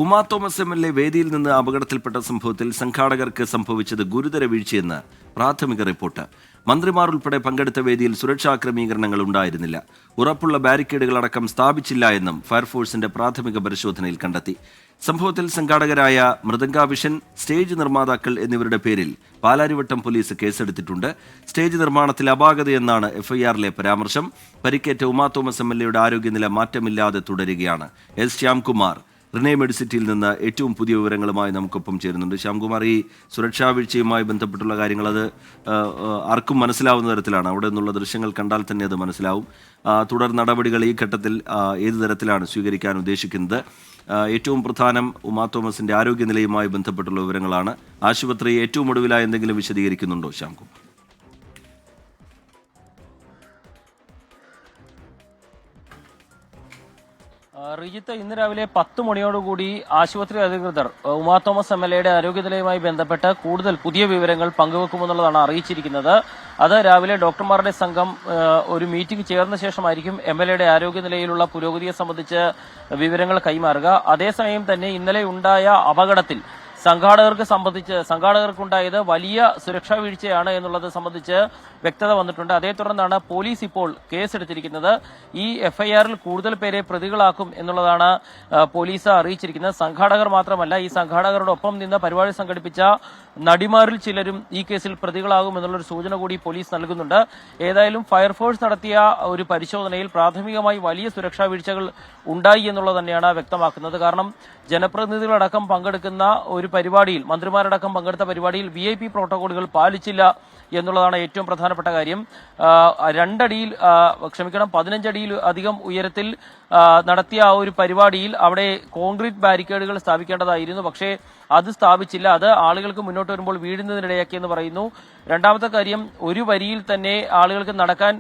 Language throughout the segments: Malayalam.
ഉമാ തോമസ് MLA വേദിയിൽ നിന്ന് അപകടത്തിൽപ്പെട്ട സംഭവത്തിൽ സംഘാടകർക്ക് സംഭവിച്ചത് ഗുരുതര വീഴ്ചയെന്ന് പ്രാഥമിക റിപ്പോർട്ട്. മന്ത്രിമാർ ഉൾപ്പെടെ പങ്കെടുത്ത വേദിയിൽ സുരക്ഷാ ക്രമീകരണങ്ങൾ ഉണ്ടായിരുന്നില്ല. ഉറപ്പുള്ള ബാരിക്കേഡുകളടക്കം സ്ഥാപിച്ചില്ല എന്നും ഫയർഫോഴ്സിന്റെ പ്രാഥമിക പരിശോധനയിൽ കണ്ടെത്തി. സംഭവത്തിൽ സംഘാടകരായ മൃദംഗാവിഷൻ, സ്റ്റേജ് നിർമ്മാതാക്കൾ എന്നിവരുടെ പേരിൽ പാലാരിവട്ടം പോലീസ് കേസെടുത്തിട്ടുണ്ട്. സ്റ്റേജ് നിർമ്മാണത്തിൽ അപാകതയെന്നാണ് FIR-ലെ പരാമർശം. പരിക്കേറ്റ ഉമാ തോമസ് MLA-യുടെ ആരോഗ്യനില മാറ്റമില്ലാതെ തുടരുകയാണ്. S. ശ്യാംകുമാർ റിനെ മെഡിസിറ്റിയിൽ നിന്ന് ഏറ്റവും പുതിയ വിവരങ്ങളുമായി നമുക്കൊപ്പം ചേരുന്നുണ്ട്. ശ്യാംകുമാർ, ഈ സുരക്ഷാ വീഴ്ചയുമായി ബന്ധപ്പെട്ടുള്ള കാര്യങ്ങൾ അത് ആർക്കും മനസ്സിലാവുന്ന തരത്തിലാണ്. അവിടെ നിന്നുള്ള ദൃശ്യങ്ങൾ കണ്ടാൽ തന്നെ അത് മനസ്സിലാവും. തുടർ നടപടികൾ ഈ ഘട്ടത്തിൽ ഏത് തരത്തിലാണ് സ്വീകരിക്കാൻ ഉദ്ദേശിക്കുന്നത്? ഏറ്റവും പ്രധാനം ഉമാ തോമസിന്റെ ആരോഗ്യനിലയുമായി ബന്ധപ്പെട്ടുള്ള വിവരങ്ങളാണ്. ആശുപത്രി ഏറ്റവും ഒടുവിലായി എന്തെങ്കിലും വിശദീകരിക്കുന്നുണ്ടോ ശ്യാംകുമാർ? റിജിത്ത്, ഇന്ന് രാവിലെ 10 മണിയോടുകൂടി ആശുപത്രി അധികൃതർ ഉമാ തോമസ് MLA-യുടെ ആരോഗ്യനിലയുമായി ബന്ധപ്പെട്ട് കൂടുതൽ പുതിയ വിവരങ്ങൾ പങ്കുവെക്കുമെന്നുള്ളതാണ് അറിയിച്ചിരിക്കുന്നത്. അത് രാവിലെ ഡോക്ടർമാരുടെ സംഘം ഒരു മീറ്റിംഗ് ചേർന്ന ശേഷമായിരിക്കും MLA-യുടെ ആരോഗ്യനിലയിലുള്ള പുരോഗതിയെ സംബന്ധിച്ച് വിവരങ്ങൾ കൈമാറുക. അതേസമയം തന്നെ ഇന്നലെ ഉണ്ടായ അപകടത്തിൽ സംഘാടകർക്കുണ്ടായത് വലിയ സുരക്ഷാ വീഴ്ചയാണ് എന്നുള്ളത് സംബന്ധിച്ച് വ്യക്തത വന്നിട്ടുണ്ട്. അതേ തുടർന്നാണ് പോലീസ് ഇപ്പോൾ കേസെടുത്തിരിക്കുന്നത്. ഈ FIR-ൽ കൂടുതൽ പേരെ പ്രതികളാക്കും എന്നുള്ളതാണ് പോലീസ് അറിയിച്ചിരിക്കുന്നത്. സംഘാടകർ മാത്രമല്ല, ഈ സംഘാടകരോടൊപ്പം നിന്ന് പരിപാടി സംഘടിപ്പിച്ച നടിമാരിൽ ചിലരും ഈ കേസിൽ പ്രതികളാകും എന്നുള്ളൊരു സൂചന കൂടി പോലീസ് നൽകുന്നുണ്ട്. ഏതായാലും ഫയർഫോഴ്സ് നടത്തിയ ഒരു പരിശോധനയിൽ പ്രാഥമികമായി വലിയ സുരക്ഷാ വീഴ്ചകൾ ഉണ്ടായി എന്നുള്ളത് തന്നെയാണ് വ്യക്തമാക്കുന്നത്. കാരണം ജനപ്രതിനിധികളടക്കം പങ്കെടുക്കുന്ന ഒരു പരിപാടിയിൽ, മന്ത്രിമാരടക്കം പങ്കെടുത്ത പരിപാടിയിൽ VIP പ്രോട്ടോകോളുകൾ പാലിച്ചില്ല എന്നുള്ളതാണ് ഏറ്റവും പ്രധാനപ്പെട്ട കാര്യം. 15 അടിയിൽ അധികം ഉയരത്തിൽ നടത്തിയ ആ ഒരു പരിപാടിയിൽ അവിടെ കോൺക്രീറ്റ് ബാരിക്കേഡുകൾ സ്ഥാപിക്കേണ്ടതായിരുന്നു. പക്ഷേ അത് സ്ഥാപിച്ചില്ല. അത് ആളുകൾക്ക് മുന്നോട്ട് വരുമ്പോൾ വീഴുന്നതിനിടയാക്കിയെന്ന് പറയുന്നു. രണ്ടാമത്തെ കാര്യം, ഒരു വരിയിൽ തന്നെ ആളുകൾക്ക് നടക്കാൻ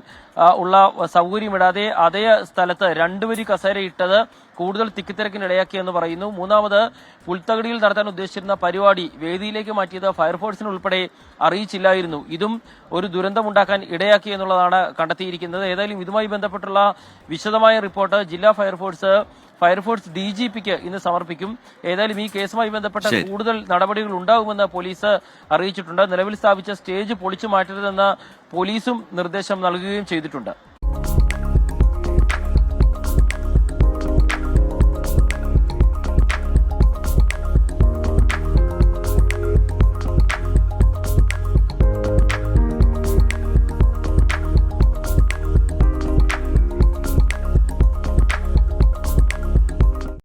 ഉള്ള സൗകര്യമിടാതെ അതേ സ്ഥലത്ത് 2 വരി കസേര ഇട്ടത് കൂടുതൽ തിക്കിത്തിരക്കിനിടയാക്കിയെന്ന് പറയുന്നു. മൂന്നാമത്, പുൽത്തകടിയിൽ നടത്താൻ ഉദ്ദേശിച്ചിരുന്ന പരിപാടി വേദിയിലേക്ക് മാറ്റിയത് ഫയർഫോഴ്സിന് ഉൾപ്പെടെ അറിയിച്ചില്ലായിരുന്നു. ഇതും ഒരു ദുരന്തമുണ്ടാക്കാൻ ഇടയാക്കി എന്നുള്ളതാണ് കണ്ടെത്തിയിരിക്കുന്നത്. ഏതായാലും ഇതുമായി ബന്ധപ്പെട്ടുള്ള വിശദമായ റിപ്പോർട്ട് ജില്ലാ ഫയർഫോഴ്സ് DGP-ക്ക് ഇന്ന് സമർപ്പിക്കും. ഏതായാലും ഈ കേസുമായി ബന്ധപ്പെട്ട കൂടുതൽ നടപടികൾ ഉണ്ടാകുമെന്ന് പോലീസ് അറിയിച്ചിട്ടുണ്ട്. നിലവിൽ സ്ഥാപിച്ച സ്റ്റേജ് പൊളിച്ചു മാറ്റരുതെന്ന് പോലീസും നിർദ്ദേശം നൽകുകയും ചെയ്തിട്ടുണ്ട്.